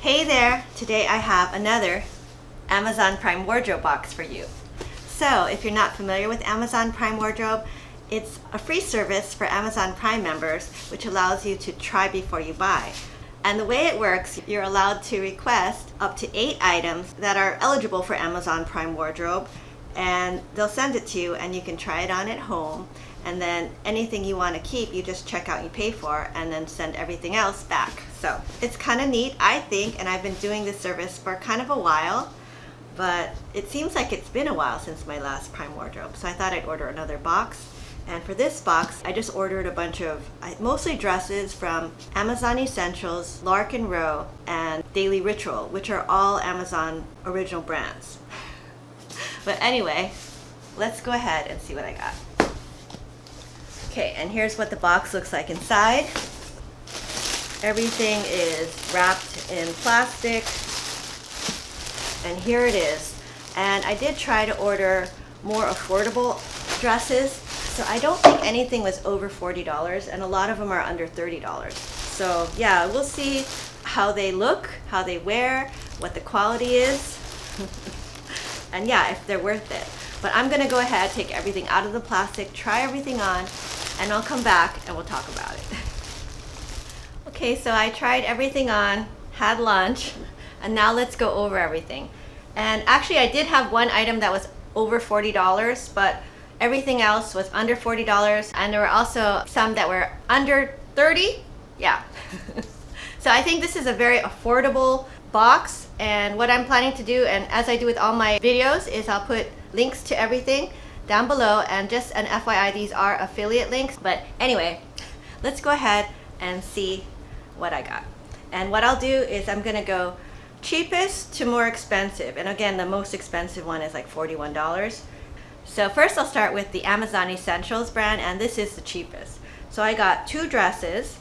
Hey there! Today I have another Amazon Prime Wardrobe box for you. So if you're not familiar with Amazon Prime Wardrobe, it's a free service for Amazon Prime members which allows you to try before you buy. And the way it works, you're allowed to request up to 8 items that are eligible for Amazon Prime Wardrobe, and they'll send it to you and you can try it on at home, and then anything you want to keep you just check out and you pay for, and then send everything else back. So it's kind of neat, I think, and I've been doing this service for kind of a while, but it seems like it's been a while since my last Prime Wardrobe, so I thought I'd order another box. And for this box, I just ordered a bunch of mostly dresses from Amazon Essentials, Lark and Row, and Daily Ritual, which are all Amazon original brands. But anyway, let's go ahead and see what I got. Okay, and here's what the box looks like inside. Everything is wrapped in plastic, and here it is. And I did try to order more affordable dresses, so I don't think anything was over $40, and a lot of them are under $30. So yeah, we'll see how they look, how they wear, what the quality is, and yeah, if they're worth it. But I'm gonna go ahead, take everything out of the plastic, try everything on, and I'll come back and we'll talk about it. Okay, so I tried everything on, had lunch, and now let's go over everything. And actually I did have one item that was over $40, but everything else was under $40, and there were also some that were under $30. Yeah. So I think this is a very affordable box, and what I'm planning to do, and as I do with all my videos, is I'll put links to everything down below, and just an FYI, these are affiliate links. But anyway, let's go ahead and see what I got. And what I'll do is I'm gonna go cheapest to more expensive, and again, the most expensive one is like $41. So first I'll start with the Amazon Essentials brand, and this is the cheapest. So I got 2 dresses,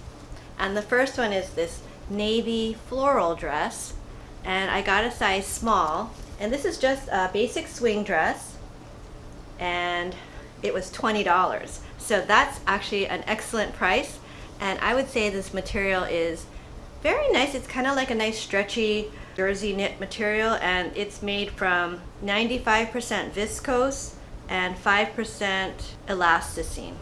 and the first one is this navy floral dress, and I got a size small, and this is just a basic swing dress, and it was $20. So that's actually an excellent price, and I would say this material is very nice. It's kind of like a nice stretchy jersey knit material, and it's made from 95% viscose and 5% elasticine.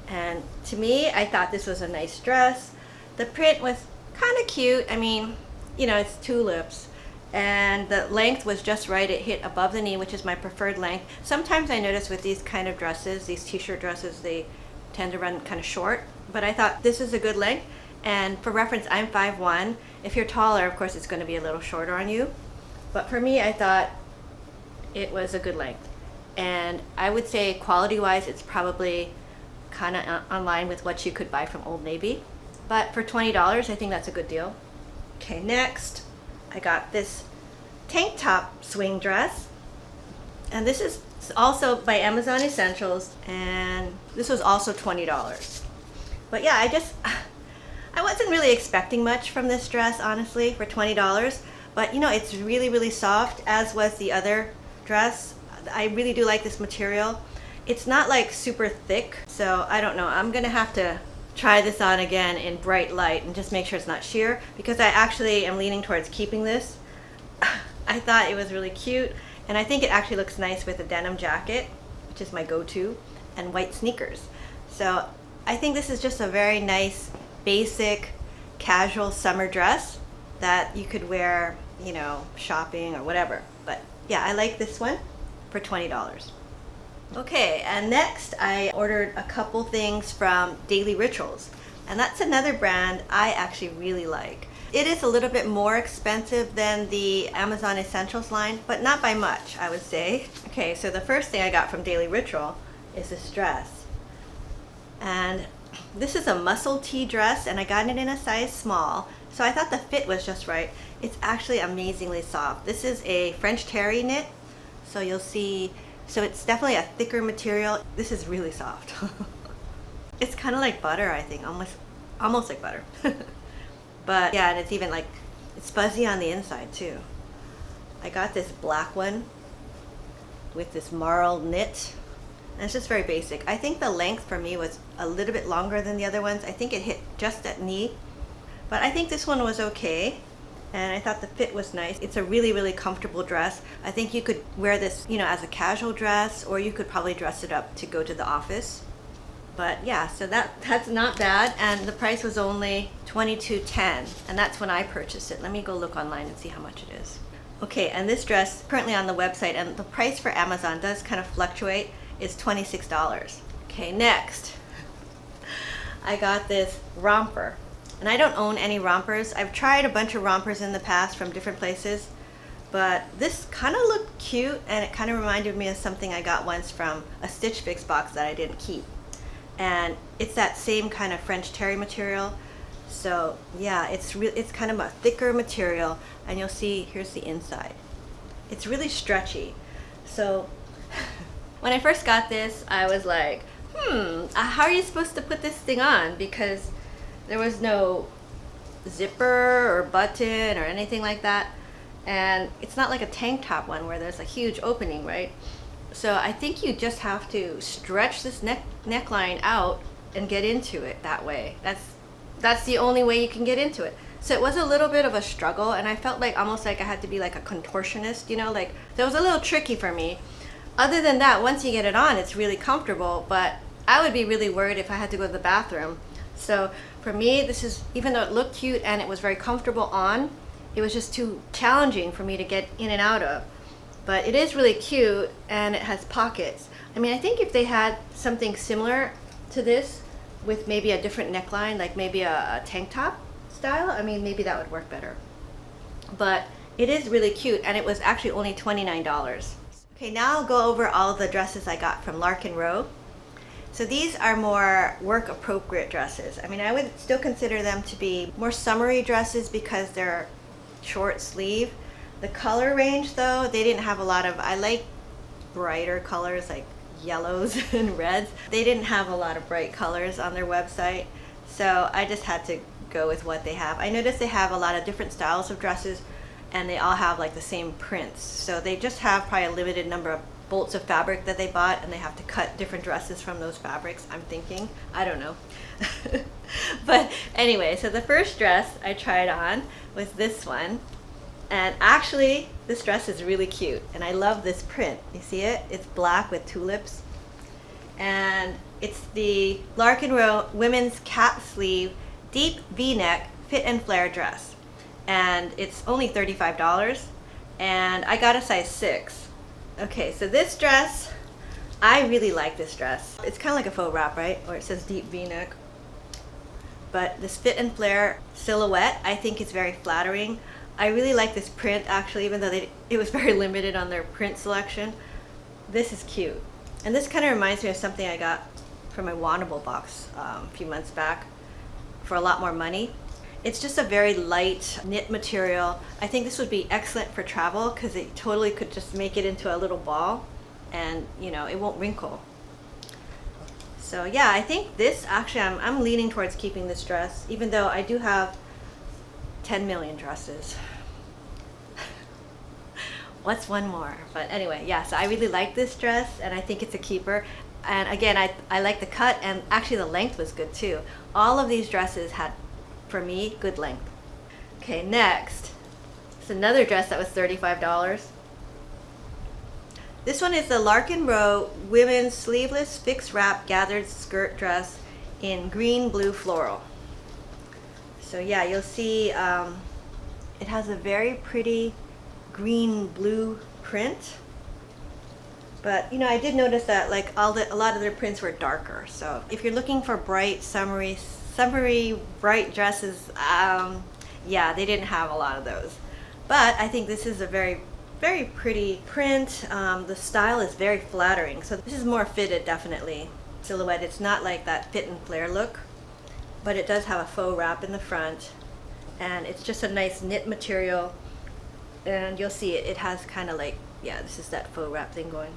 And to me, I thought this was a nice dress. The print was kind of cute. I mean, you know, it's tulips, and the length was just right. It hit above the knee, which is my preferred length. Sometimes I notice with these kind of dresses, these t-shirt dresses, they tend to run kind of short, but I thought this is a good length. And for reference, I'm 5'1". If you're taller, of course, it's going to be a little shorter on you. But for me, I thought it was a good length. And I would say quality-wise, it's probably kind of on line with what you could buy from Old Navy. But for $20, I think that's a good deal. Okay, next, I got this tank top swing dress. And this is also by Amazon Essentials, and this was also $20. But yeah, I wasn't really expecting much from this dress, honestly, for $20. But you know, it's really, really soft, as was the other dress. I really do like this material. It's not like super thick, so I don't know. I'm gonna have to try this on again in bright light and just make sure it's not sheer, because I actually am leaning towards keeping this. I thought it was really cute, and I think it actually looks nice with a denim jacket, which is my go-to, and white sneakers. So I think this is just a very nice, basic, casual summer dress that you could wear, you know, shopping or whatever. But yeah, I like this one for $20. Okay, and next I ordered a couple things from Daily Rituals, and that's another brand I actually really like. It is a little bit more expensive than the Amazon Essentials line, but not by much, I would say. Okay, so the first thing I got from Daily Ritual is this dress, and this is a muscle tee dress, and I got it in a size small, so I thought the fit was just right. It's actually amazingly soft. This is a French terry knit, so you'll see, so it's definitely a thicker material. This is really soft. It's kind of like butter, I think, almost like butter. But yeah, and it's even like, it's fuzzy on the inside too. I got this black one with this marl knit, and it's just very basic. I think the length for me was a little bit longer than the other ones. I think it hit just at knee, but I think this one was okay. and I thought the fit was nice. It's a really, really comfortable dress. I think you could wear this, you know, as a casual dress, or you could probably dress it up to go to the office. But yeah, so that's not bad, and the price was only $22.10, and that's when I purchased it. Let me go look online and see how much it is. Okay, and this dress currently on the website, and the price for Amazon does kind of fluctuate, is $26. Okay, next I got this romper, and I don't own any rompers. I've tried a bunch of rompers in the past from different places, but this kind of looked cute, and it kind of reminded me of something I got once from a Stitch Fix box that I didn't keep. And it's that same kind of French terry material. So yeah, it's kind of a thicker material, and you'll see, here's the inside. It's really stretchy. So when I first got this, I was like, how are you supposed to put this thing on? Because there was no zipper or button or anything like that. And it's not like a tank top one where there's a huge opening, right? So I think you just have to stretch this neckline out and get into it that way. That's the only way you can get into it. So it was a little bit of a struggle, and I felt like almost like I had to be like a contortionist, you know, like that was a little tricky for me. Other than that, once you get it on, it's really comfortable, but I would be really worried if I had to go to the bathroom. So for me, this is, even though it looked cute and it was very comfortable on, it was just too challenging for me to get in and out of. But it is really cute, and it has pockets. I mean, I think if they had something similar to this with maybe a different neckline, like maybe a tank top style, I mean, maybe that would work better. But it is really cute, and it was actually only $29. Okay, now I'll go over all the dresses I got from Lark. So these are more work appropriate dresses. I mean, I would still consider them to be more summery dresses because they're short sleeve. The color range though, they didn't have a lot of, I like brighter colors like yellows and reds. They didn't have a lot of bright colors on their website, so I just had to go with what they have. I noticed they have a lot of different styles of dresses, and they all have like the same prints. So they just have probably a limited number of bolts of fabric that they bought, and they have to cut different dresses from those fabrics, I'm thinking. I don't know. But anyway, so the first dress I tried on was this one. And actually, this dress is really cute, and I love this print. You see it? It's black with tulips. And it's the Lark women's cap sleeve, deep V-neck, fit and flare dress. And it's only $35, and I got a size 6. Okay, so this dress, I really like this dress. It's kind of like a faux wrap, right? Or it says deep V-neck. But this fit and flare silhouette, I think is very flattering. I really like this print actually, even though it was very limited on their print selection. This is cute. And this kind of reminds me of something I got from my Wannable box a few months back for a lot more money. It's just a very light knit material. I think this would be excellent for travel because it totally could just make it into a little ball, and you know, it won't wrinkle. So yeah, I think this actually, I'm leaning towards keeping this dress, even though I do have 10 million dresses. What's one more? But anyway, yeah, so I really like this dress, and I think it's a keeper. And again, I like the cut, and actually the length was good too. All of these dresses had, for me, good length. Okay, next, it's another dress that was $35. This one is the Lark women's sleeveless fixed wrap gathered skirt dress in green blue floral. So yeah, you'll see it has a very pretty green blue print, but you know, I did notice that like a lot of their prints were darker. So if you're looking for bright summery bright dresses, yeah, they didn't have a lot of those. But I think this is a very pretty print. The style is very flattering, so this is more fitted, definitely. Silhouette, it's not like that fit and flare look, but it does have a faux wrap in the front, and it's just a nice knit material. And you'll see it has kind of like, yeah, this is that faux wrap thing going.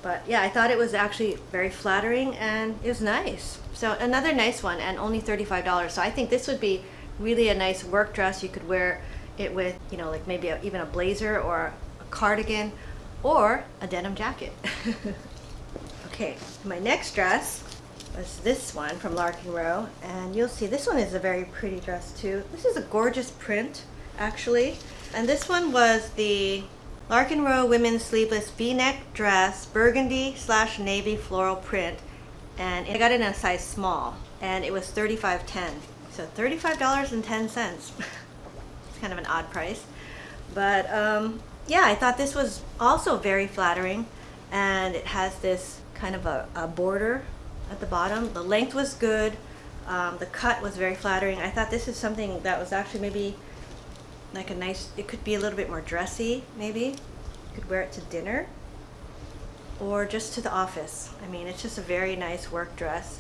But yeah, I thought it was actually very flattering, and it was nice. So another nice one, and only $35. So I think this would be really a nice work dress. You could wear it with, you know, like maybe even a blazer or a cardigan or a denim jacket. Okay, my next dress was this one from Lark & Row, and you'll see this one is a very pretty dress too. This is a gorgeous print actually, and this one was the Lark & Row women's sleeveless v-neck dress, burgundy/navy floral print, and I got it in a size small, and it was $35.10. So $35.10. It's kind of an odd price, but yeah, I thought this was also very flattering, and it has this kind of a border at the bottom. The length was good. The cut was very flattering. I thought this is something that was actually maybe like a nice, it could be a little bit more dressy maybe. You could wear it to dinner or just to the office. I mean, it's just a very nice work dress.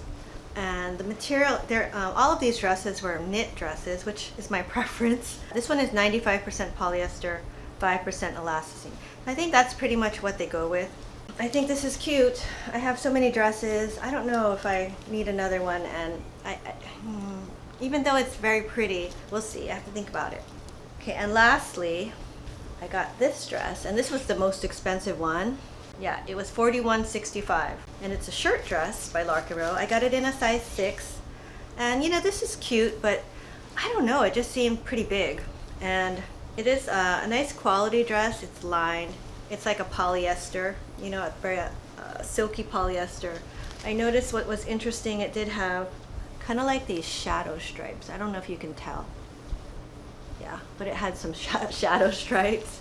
And the material, all of these dresses were knit dresses, which is my preference. This one is 95% polyester, 5% elasticine. I think that's pretty much what they go with. I think this is cute. I have so many dresses. I don't know if I need another one, and even though it's very pretty, we'll see. I have to think about it. Okay, and lastly, I got this dress, and this was the most expensive one. Yeah, it was $41.65, and it's a shirt dress by Lark & Row. I got it in a size 6, and you know, this is cute, but I don't know, it just seemed pretty big. And it is a nice quality dress. It's lined. It's like a polyester, you know, a very silky polyester. I noticed what was interesting, it did have kind of like these shadow stripes. I don't know if you can tell. Yeah, but it had some shadow stripes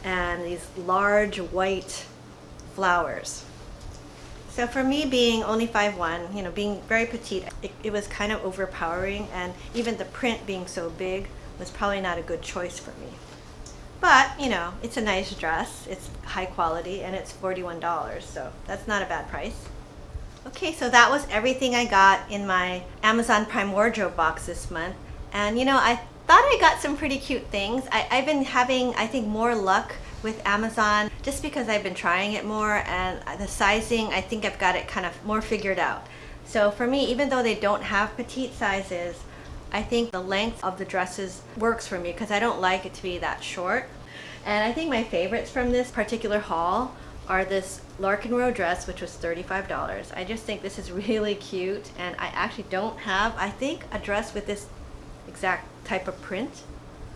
and these large white flowers. So for me, being only 5'1", you know, being very petite, it was kind of overpowering, and even the print being so big was probably not a good choice for me. But, you know, it's a nice dress, it's high quality, and it's $41, so that's not a bad price. Okay, so that was everything I got in my Amazon Prime wardrobe box this month. And you know, I thought I got some pretty cute things. I've been having, I think, more luck with Amazon just because I've been trying it more, and the sizing, I think I've got it kind of more figured out. So for me, even though they don't have petite sizes, I think the length of the dresses works for me because I don't like it to be that short. And I think my favorites from this particular haul are this Lark & Row dress, which was $35. I just think this is really cute, and I actually don't have, I think, a dress with this exact type of print.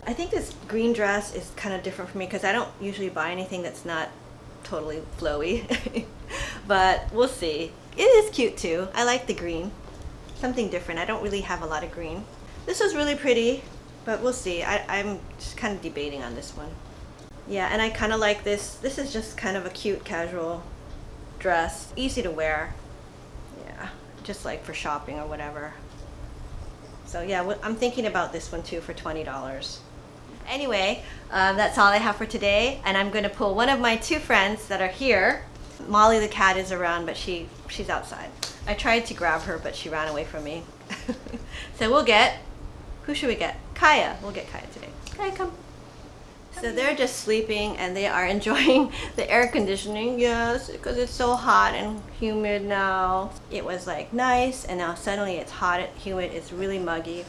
I think this green dress is kind of different for me because I don't usually buy anything that's not totally flowy. But we'll see. It is cute too. I like the green. Something different. I don't really have a lot of green. This was really pretty, but we'll see. I'm just kind of debating on this one. Yeah, and I kind of like this. This is just kind of a cute casual dress. Easy to wear. Yeah, just like for shopping or whatever. So yeah, I'm thinking about this one too for $20. Anyway, that's all I have for today, and I'm going to pull one of my two friends that are here. Molly the cat is around, but she's outside. I tried to grab her, but she ran away from me. So we'll get, who should we get? Kaya. We'll get Kaya today. Kaya, come. So they're just sleeping, and they are enjoying the air conditioning. Yes, because it's so hot and humid now. It was like nice, and now suddenly it's hot and humid. It's really muggy,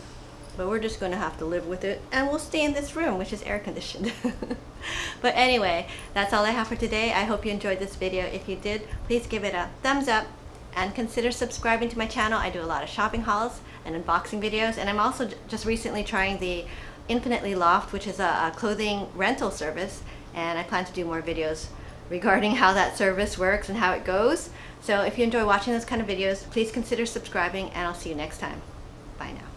but we're just going to have to live with it, and we'll stay in this room, which is air conditioned. But anyway, that's all I have for today. I hope you enjoyed this video. If you did, please give it a thumbs up and consider subscribing to my channel. I do a lot of shopping hauls and unboxing videos, and I'm also just recently trying the Infinitely Loft, which is a clothing rental service, and I plan to do more videos regarding how that service works and how it goes. So if you enjoy watching those kind of videos, please consider subscribing, and I'll see you next time. Bye now.